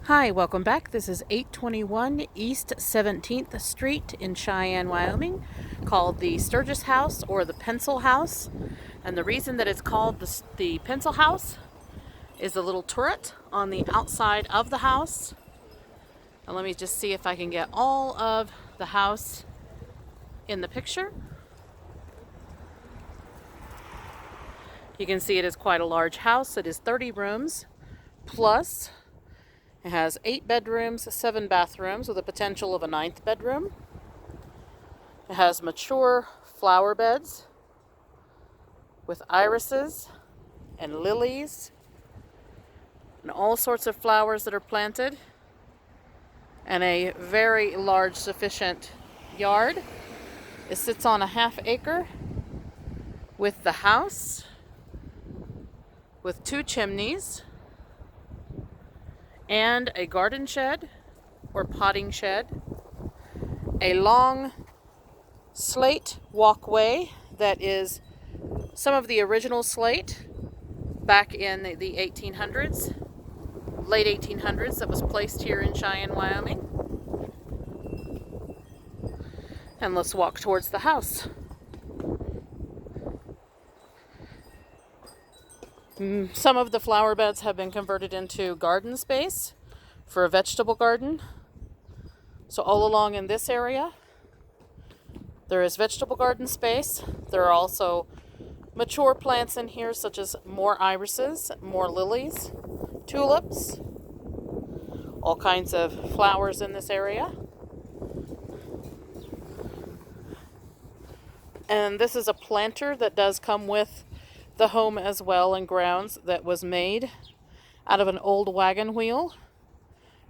Hi, welcome back. This is 821 East 17th Street in Cheyenne, Wyoming, called the Sturgis House or the Pencil House. And the reason that it's called the Pencil House is a little turret on the outside of the house. And let me just see if I can get all of the house in the picture. You can see it is quite a large house. It is 30 rooms plus. It has 8 bedrooms, 7 bathrooms with a potential of a 9th bedroom. It has mature flower beds with irises and lilies and all sorts of flowers that are planted, and a very large, sufficient yard. It sits on a ½ acre with the house, with 2 chimneys, and a garden shed or potting shed, a long slate walkway that is some of the original slate back in the 1800s, late 1800s, that was placed here in Cheyenne, Wyoming. And let's walk towards the house. Some of the flower beds have been converted into garden space for a vegetable garden. So all along in this area, there is vegetable garden space. There are also mature plants in here, such as more irises, more lilies, tulips, all kinds of flowers in this area. And this is a planter that does come with the home as well, and grounds, that was made out of an old wagon wheel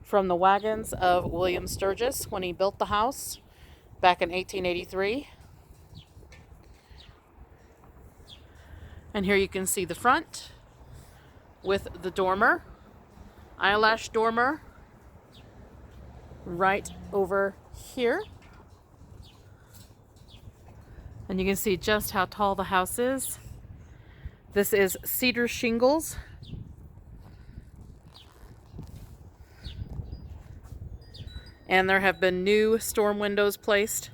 from the wagons of William Sturgis when he built the house back in 1883. And here you can see the front with the dormer, eyelash dormer, right over here. And you can see just how tall the house is. This is cedar shingles. And there have been new storm windows placed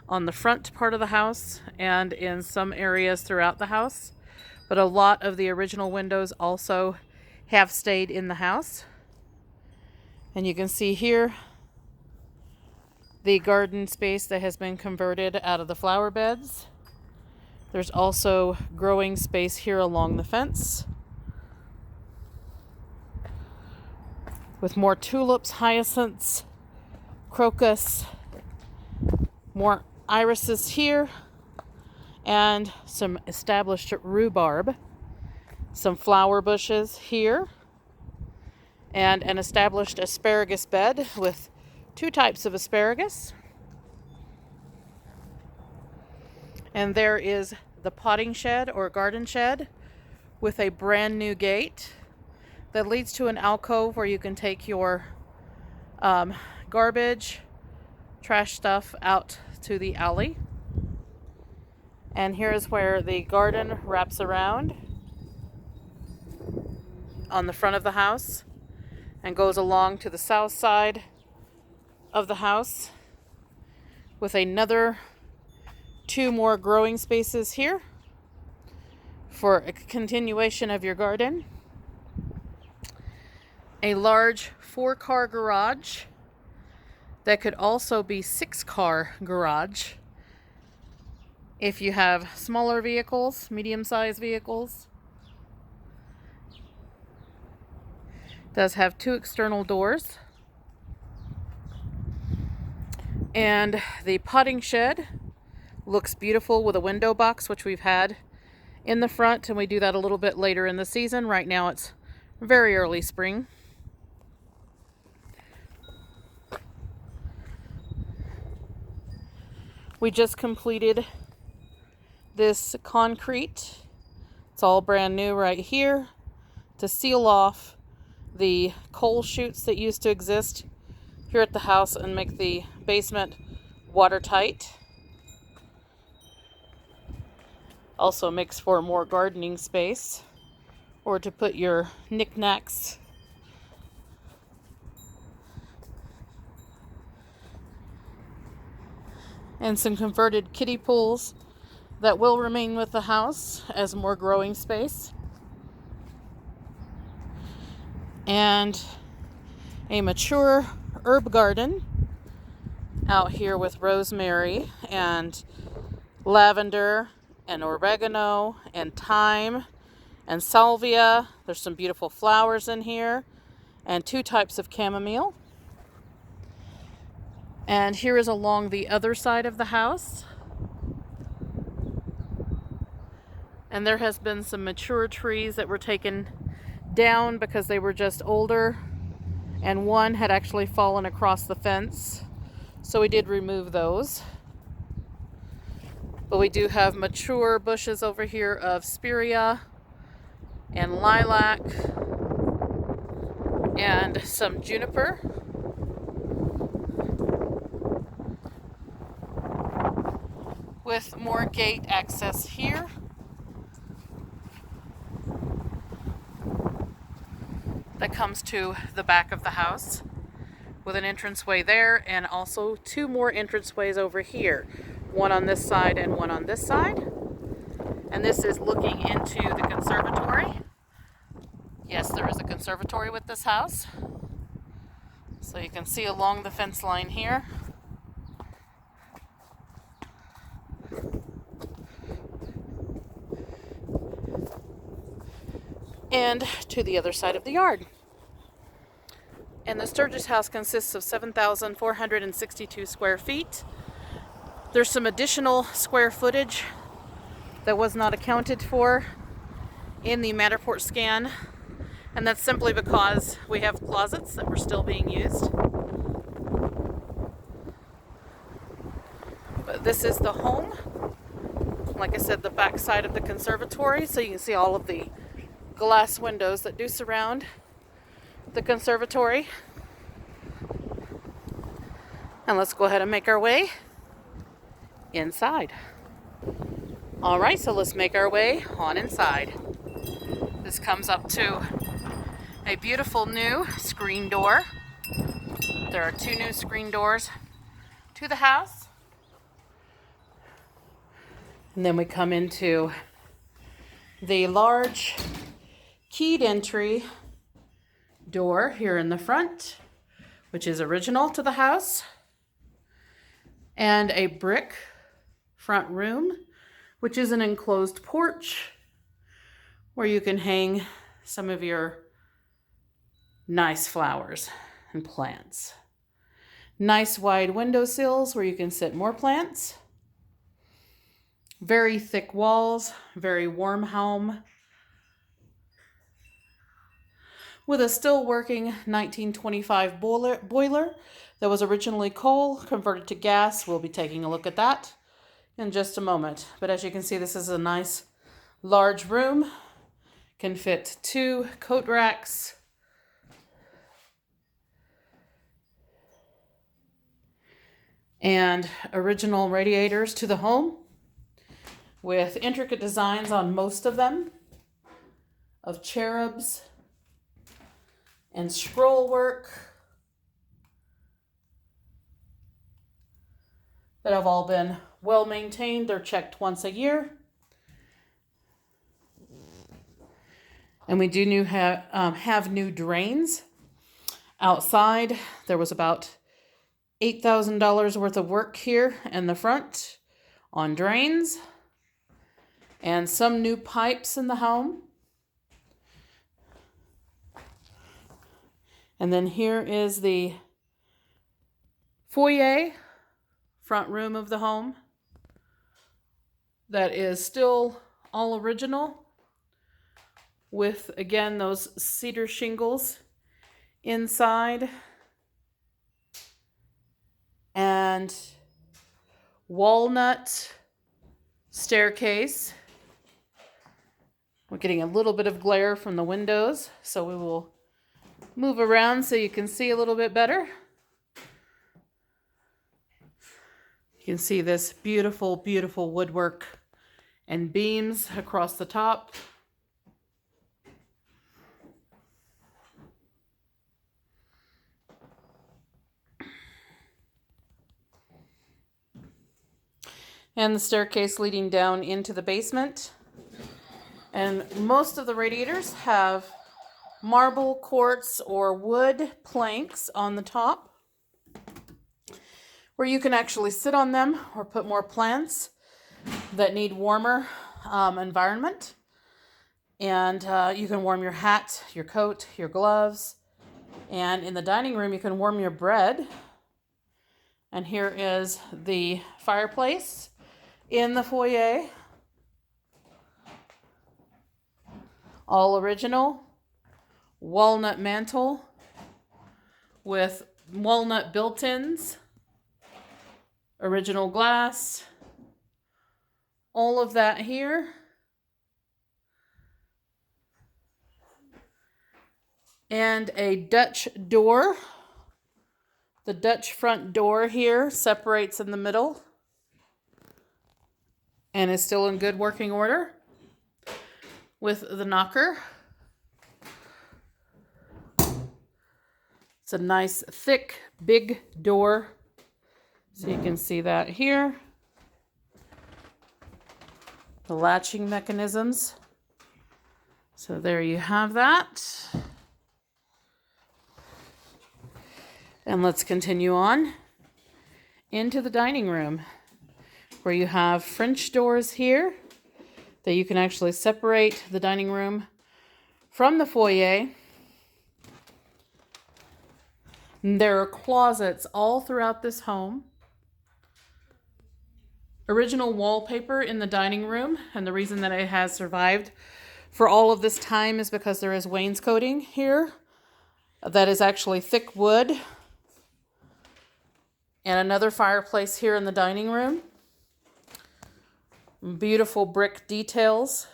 on the front part of the house and in some areas throughout the house. But a lot of the original windows also have stayed in the house. And you can see here the garden space that has been converted out of the flower beds. There's also growing space here along the fence with more tulips, hyacinths, crocus, more irises here, and some established rhubarb, some flower bushes here, and an established asparagus bed with 2 types of asparagus. And there is the potting shed or garden shed with a brand new gate that leads to an alcove where you can take your garbage, trash stuff out to the alley. And here's where the garden wraps around on the front of the house and goes along to the south side of the house with another 2 more growing spaces here for a continuation of your garden. A large 4-car garage that could also be 6-car garage if you have smaller vehicles, medium-sized vehicles. It does have 2 external doors. And the potting shed looks beautiful with a window box, which we've had in the front, and we do that a little bit later in the season. Right now it's very early spring. We just completed this concrete. It's all brand new right here to seal off the coal chutes that used to exist here at the house and make the basement watertight. Also makes for more gardening space or to put your knickknacks and some converted kiddie pools that will remain with the house as more growing space. And a mature herb garden out here with rosemary and lavender and oregano and thyme and salvia. There's some beautiful flowers in here and 2 types of chamomile. And here is along the other side of the house. And there has been some mature trees that were taken down because they were just older, and one had actually fallen across the fence, so we did remove those. But we do have mature bushes over here of spirea and lilac and some juniper. With more gate access here. That comes to the back of the house with an entranceway there, and also 2 more entranceways over here. One on this side and one on this side. And this is looking into the conservatory. Yes, there is a conservatory with this house. So you can see along the fence line here. And to the other side of the yard. And the Sturgis house consists of 7,462 square feet. There's some additional square footage that was not accounted for in the Matterport scan, and that's simply because we have closets that were still being used. But this is the home. Like I said, the back side of the conservatory, so you can see all of the glass windows that do surround the conservatory. And let's go ahead and make our way inside. All right, so let's make our way on inside. This comes up to a beautiful new screen door. There are 2 new screen doors to the house. And then we come into the large keyed entry door here in the front, which is original to the house, and a brick front room, which is an enclosed porch where you can hang some of your nice flowers and plants. Nice wide windowsills where you can sit more plants. Very thick walls, very warm home. With a still working 1925 boiler that was originally coal, converted to gas. We'll be taking a look at that in just a moment. But as you can see, this is a nice large room. Can fit 2 coat racks. And original radiators to the home with intricate designs on most of them of cherubs and scroll work that have all been well maintained. They're checked once a year. And we do have new drains outside. There was about $8,000 worth of work here in the front on drains, and some new pipes in the home. And then here is the foyer, front room of the home, that is still all original with, again, those cedar shingles inside and walnut staircase. We're getting a little bit of glare from the windows, so we will move around so you can see a little bit better. You can see this beautiful, beautiful woodwork and beams across the top. and the staircase leading down into the basement. And most of the radiators have marble, quartz, or wood planks on the top where you can actually sit on them or put more plants that need warmer environment. And you can warm your hat, your coat, your gloves. And in the dining room, you can warm your bread. And here is the fireplace in the foyer. All original. Walnut mantle with walnut built-ins. Original glass. All of that here. And a Dutch door. The Dutch front door here separates in the middle and is still in good working order with the knocker. It's a nice, thick, big door. So you can see that here. The latching mechanisms. So there you have that. And let's continue on into the dining room where you have French doors here that you can actually separate the dining room from the foyer. And there are closets all throughout this home. Original wallpaper in the dining room, and the reason that it has survived for all of this time is because there is wainscoting here that is actually thick wood. And another fireplace here in the dining room. Beautiful brick details.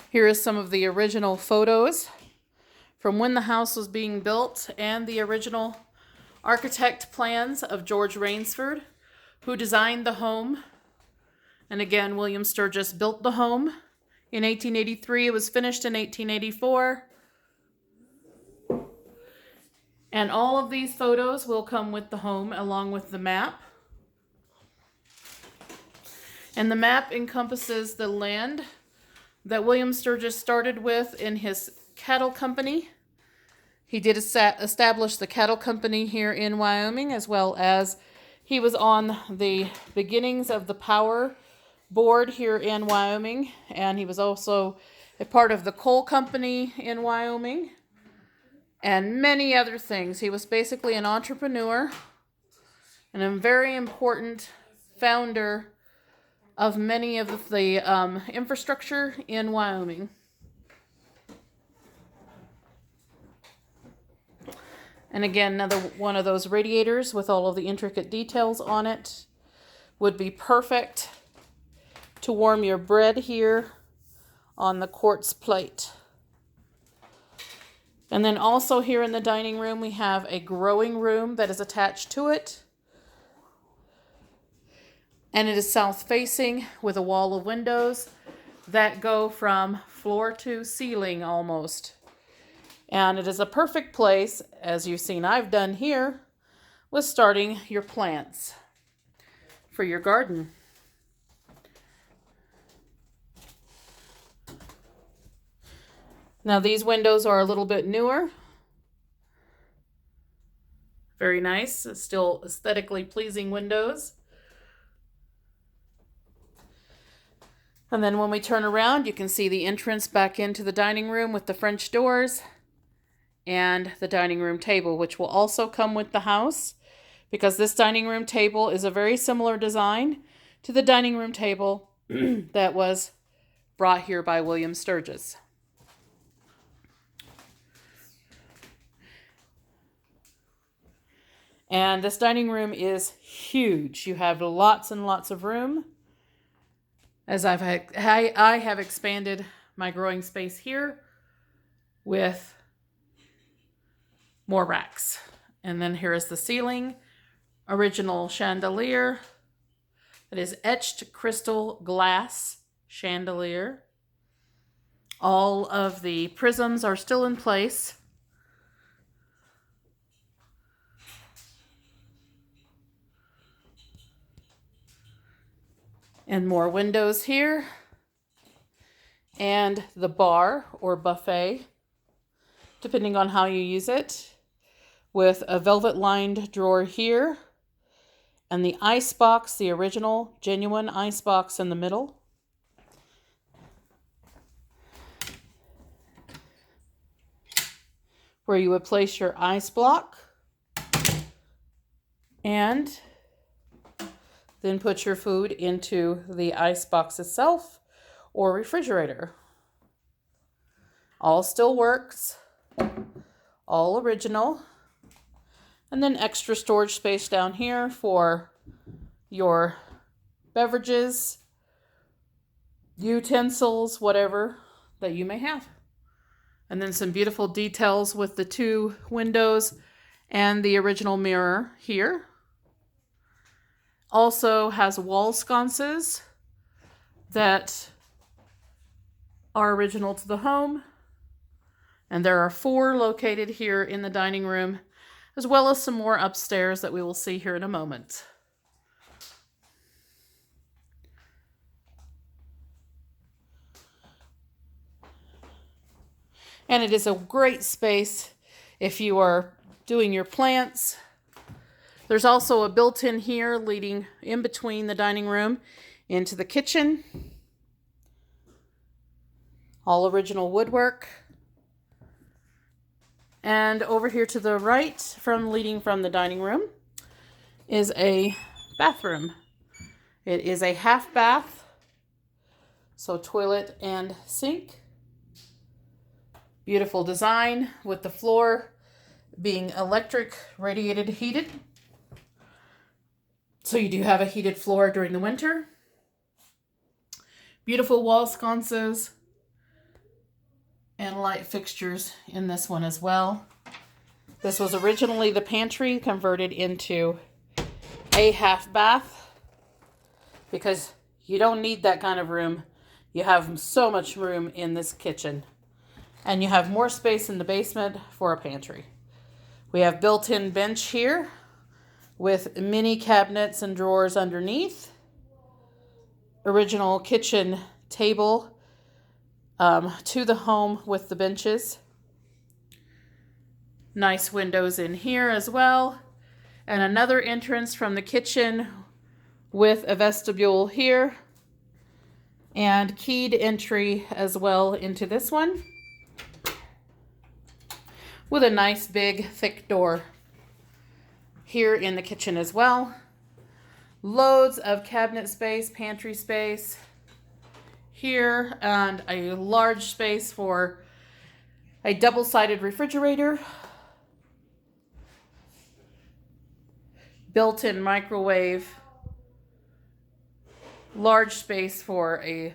Here is some of the original photos from when the house was being built and the original architect plans of George Rainsford, who designed the home. And again, William Sturgis built the home in 1883. It was finished in 1884. And all of these photos will come with the home along with the map. And the map encompasses the land that William Sturgis started with in his cattle company. He did establish the cattle company here in Wyoming, as well as he was on the beginnings of the power board here in Wyoming. And he was also a part of the coal company in Wyoming. And many other things. He was basically an entrepreneur and a very important founder of many of the infrastructure in Wyoming. And again, another one of those radiators with all of the intricate details on it would be perfect to warm your bread here on the quartz plate. And then also here in the dining room, we have a growing room that is attached to it. And it is south facing with a wall of windows that go from floor to ceiling almost. And it is a perfect place, as you've seen I've done here, with starting your plants for your garden. Now these windows are a little bit newer. Very nice, still aesthetically pleasing windows. And then when we turn around, you can see the entrance back into the dining room with the French doors and the dining room table, which will also come with the house, because this dining room table is a very similar design to the dining room table that was brought here by William Sturgis. And this dining room is huge. You have lots and lots of room. As I have expanded my growing space here with more racks. And then here is the ceiling. Original chandelier. It is etched crystal glass chandelier. All of the prisms are still in place. And more windows here. And the bar or buffet, depending on how you use it, with a velvet lined drawer here. And the ice box, the original, genuine ice box in the middle. Where you would place your ice block. And then put your food into the ice box itself or refrigerator. All still works. All original. And then extra storage space down here for your beverages, utensils, whatever that you may have. And then some beautiful details with the 2 windows and the original mirror here. Also has wall sconces that are original to the home. And there are 4 located here in the dining room, as well as some more upstairs that we will see here in a moment. And it is a great space if you are doing your plants. There's also a built-in here leading in between the dining room into the kitchen. All original woodwork. And over here to the right, leading from the dining room, is a bathroom. It is a half bath, so toilet and sink. Beautiful design with the floor being electric, radiated, heated. So you do have a heated floor during the winter. Beautiful wall sconces and light fixtures in this one as well. This was originally the pantry converted into a half bath because you don't need that kind of room. You have so much room in this kitchen. And you have more space in the basement for a pantry. We have built-in bench here with mini cabinets and drawers underneath. Original kitchen table to the home with the benches. Nice windows in here as well. And another entrance from the kitchen with a vestibule here. And keyed entry as well into this one. With a nice big thick door here in the kitchen as well. Loads of cabinet space, pantry space here, and a large space for a double-sided refrigerator. Built-in microwave. Large space for a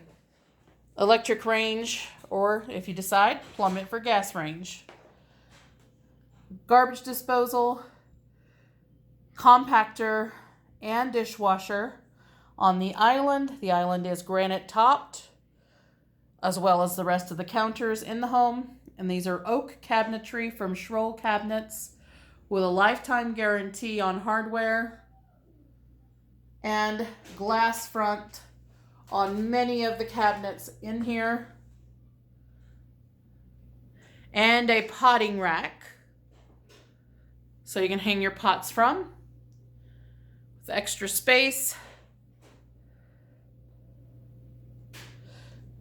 electric range, or if you decide, plumb it for gas range. Garbage disposal, compactor, and dishwasher on the island. The island is granite topped, as well as the rest of the counters in the home. And these are oak cabinetry from Schroll Cabinets with a lifetime guarantee on hardware. And glass front on many of the cabinets in here. And a potting rack, so you can hang your pots from, with extra space.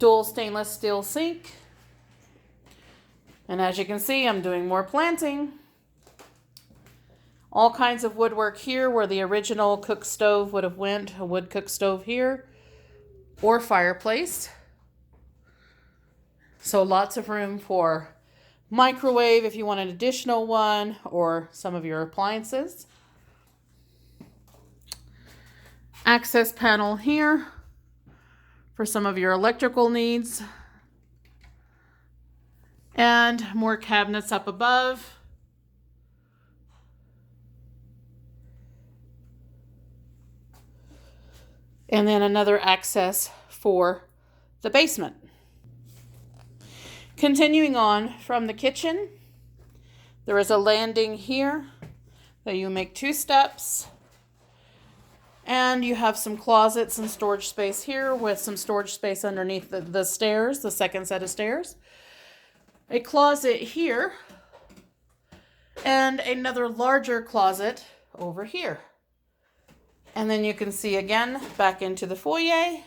Dual stainless steel sink. And as you can see, I'm doing more planting. All kinds of woodwork here where the original cook stove would have went. A wood cook stove here, or fireplace. So lots of room for microwave if you want an additional one, or some of your appliances. Access panel here for some of your electrical needs. And more cabinets up above. And then another access for the basement. Continuing on from the kitchen, there is a landing here that you make 2 steps. And you have some closets and storage space here with some storage space underneath the stairs, the second set of stairs. A closet here. And another larger closet over here. And then you can see again back into the foyer.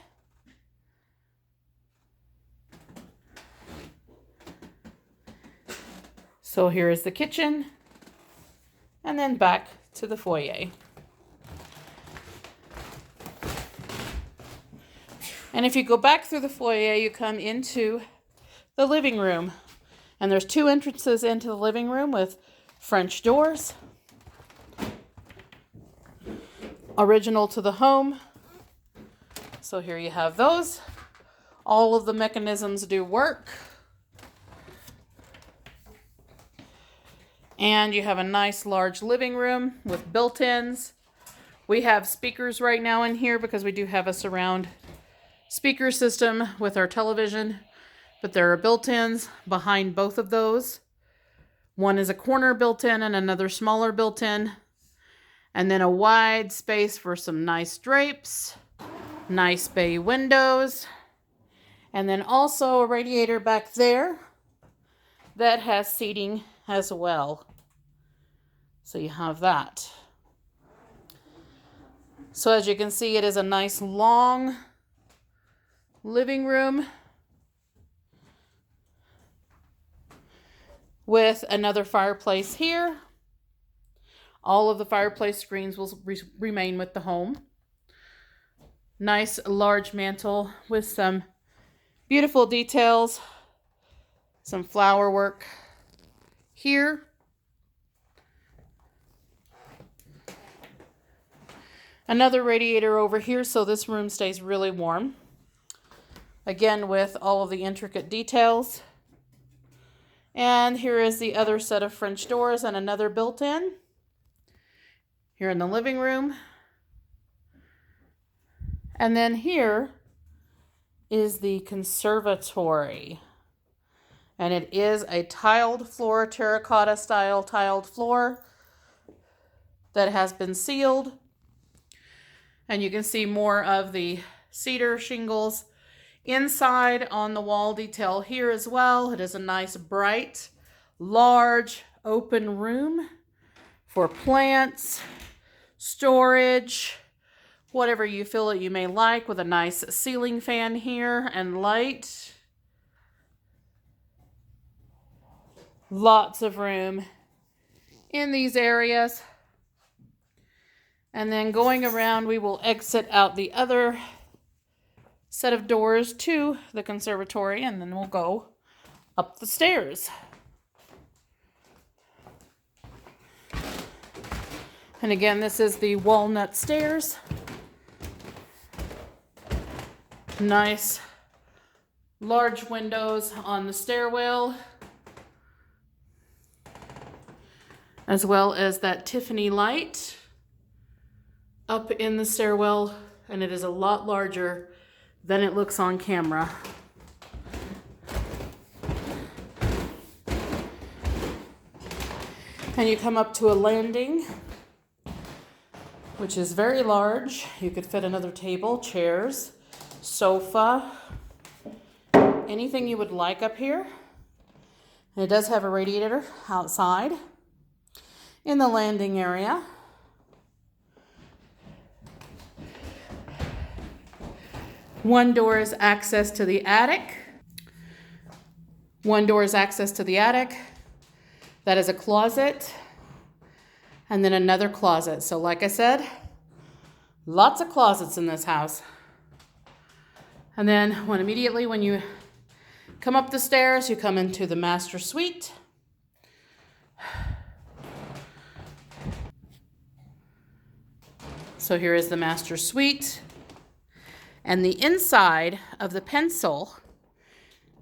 So here is the kitchen. And then back to the foyer. And if you go back through the foyer, you come into the living room. And there's two entrances into the living room with French doors. Original to the home. So here you have those. All of the mechanisms do work. And you have a nice large living room with built-ins. We have speakers right now in here because we do have a surround speaker system with our television, but there are built-ins behind both of those. One is a corner built-in and another smaller built-in. And then a wide space for some nice drapes, nice bay windows, and then also a radiator back there that has seating as well. So you have that. So as you can see, it is a nice long living room with another fireplace here. All of the fireplace screens will remain with the home. Nice large mantle with some beautiful details. Some flower work here. Another radiator over here, so this room stays really warm. Again, with all of the intricate details. And here is the other set of French doors and another built-in. Here in the living room. And then here is the conservatory. And it is a tiled floor, terracotta style tiled floor that has been sealed. And you can see more of the cedar shingles inside on the wall detail here as well. It is a nice, bright, large, open room for plants, storage, whatever you feel that you may like, with a nice ceiling fan here and light. Lots of room in these areas. And then going around, we will exit out the other set of doors to the conservatory, and then we'll go up the stairs. And again, this is the walnut stairs. Nice large windows on the stairwell, as well as that Tiffany light up in the stairwell, and it is a lot larger than it looks on camera. And you come up to a landing, which is very large. You could fit another table, chairs, sofa, anything you would like up here. And it does have a radiator outside in the landing area. One door is access to the attic. One door is access to the attic. That is a closet. And then another closet. So like I said, lots of closets in this house. And then immediately when you come up the stairs, you come into the master suite. So here is the master suite. And the inside of the pencil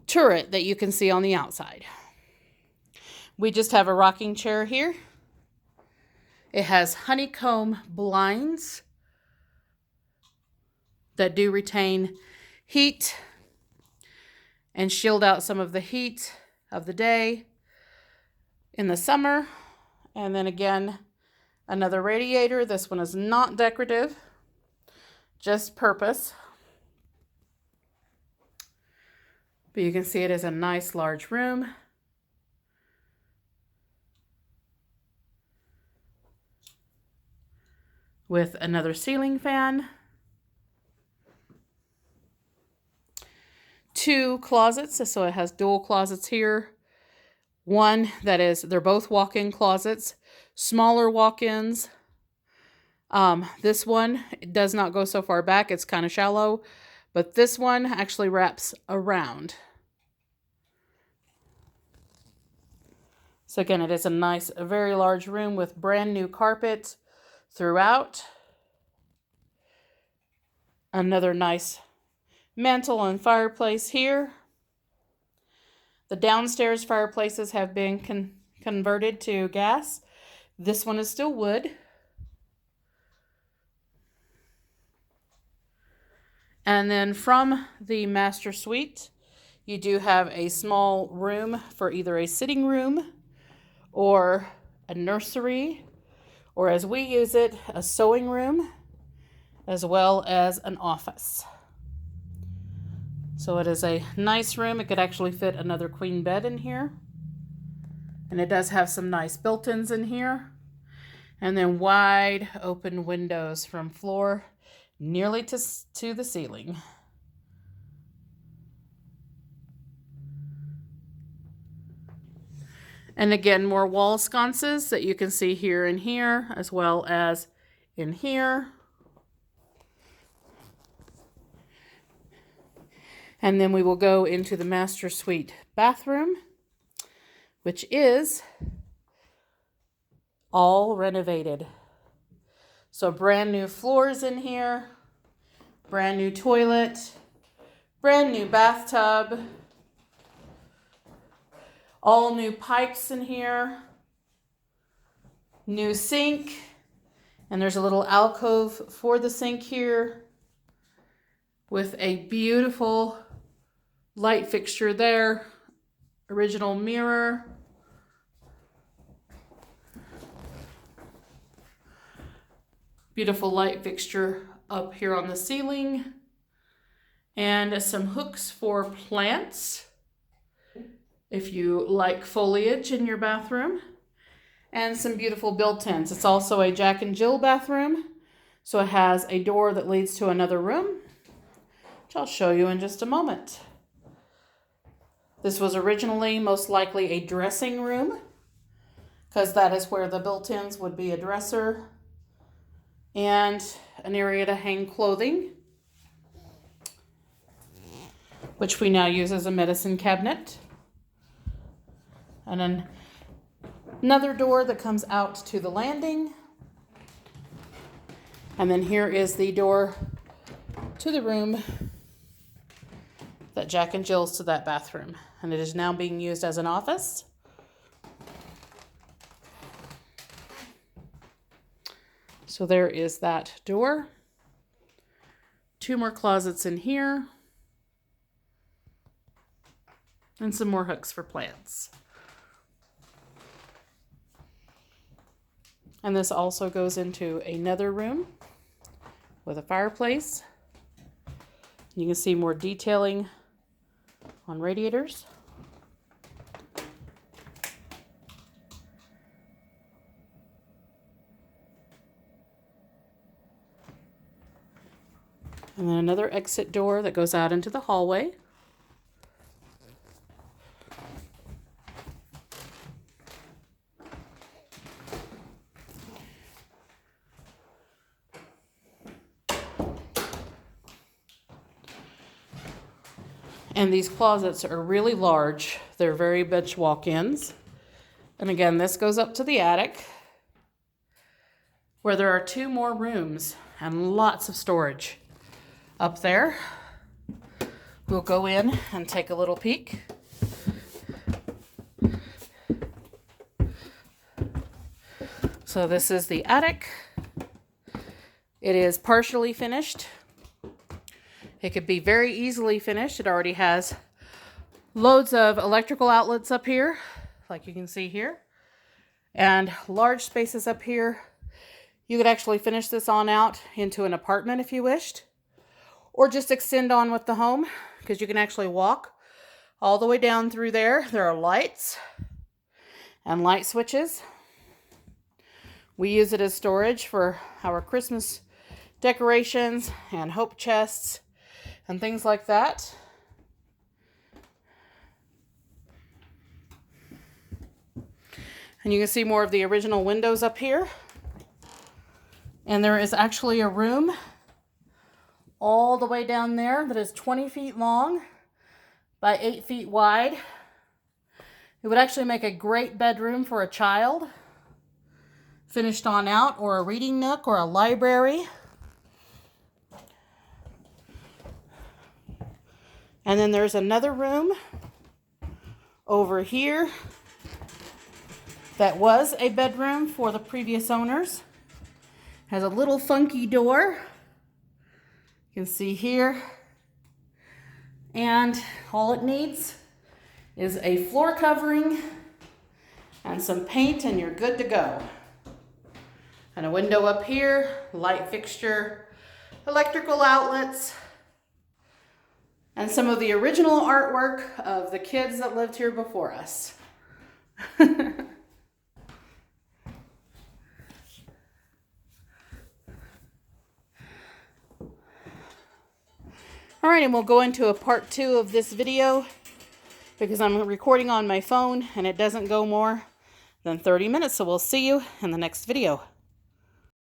turret that you can see on the outside. We just have a rocking chair here. It has honeycomb blinds that do retain heat and shield out some of the heat of the day in the summer. And then again, another radiator. This one is not decorative. just purpose. But you can see it is a nice large room. With another ceiling fan. 2 closets, so it has dual closets here. One that is, they're both walk-in closets, smaller walk-ins. This one, it does not go so far back, it's kind of shallow, but this one actually wraps around. So again, it is a very large room with brand new carpet throughout. Another nice mantle and fireplace here. The downstairs fireplaces have been converted to gas. This one is still wood. And then from the master suite, you do have a small room for either a sitting room or a nursery, or as we use it, a sewing room, as well as an office. So it is a nice room. It could actually fit another queen bed in here. And it does have some nice built-ins in here. And then wide open windows from floor nearly to the ceiling. And again, more wall sconces that you can see here and here, as well as in here. And then we will go into the master suite bathroom, which is all renovated. So brand new floors in here, brand new toilet, brand new bathtub, all new pipes in here, new sink, and there's a little alcove for the sink here with a beautiful light fixture there, original mirror, beautiful light fixture up here on the ceiling, and some hooks for plants if you like foliage in your bathroom, and some beautiful built-ins. It's also a Jack and Jill bathroom, so it has a door that leads to another room, which I'll show you in just a moment. This was originally most likely a dressing room, because that is where the built-ins would be a dresser and an area to hang clothing, which we now use as a medicine cabinet. And then another door that comes out to the landing. And then here is the door to the room that Jack and Jill's to that bathroom. And it is now being used as an office. So there is that door. 2 more closets in here. And some more hooks for plants. And this also goes into another room with a fireplace. You can see more detailing on radiators. And then another exit door that goes out into the hallway. And these closets are really large. They're very much walk-ins. And again, this goes up to the attic, where there are 2 more rooms and lots of storage up there. We'll go in and take a little peek. So this is the attic. It is partially finished. It could be very easily finished. It already has loads of electrical outlets up here, like you can see here, and large spaces up here. You could actually finish this on out into an apartment if you wished. or just extend on with the home, because you can actually walk all the way down through there. There are lights and light switches. We use it as storage for our Christmas decorations and hope chests and things like that. And you can see more of the original windows up here. And there is actually a room all the way down there that is 20 feet long by 8 feet wide. It would actually make a great bedroom for a child, finished on out, or a reading nook or a library. And then there's another room over here that was a bedroom for the previous owners. Has a little funky door. You can see here. And all it needs is a floor covering and some paint, and you're good to go. And a window up here, light fixture, electrical outlets, and some of the original artwork of the kids that lived here before us. All right, and we'll go into a part 2 of this video because I'm recording on my phone and it doesn't go more than 30 minutes. So we'll see you in the next video.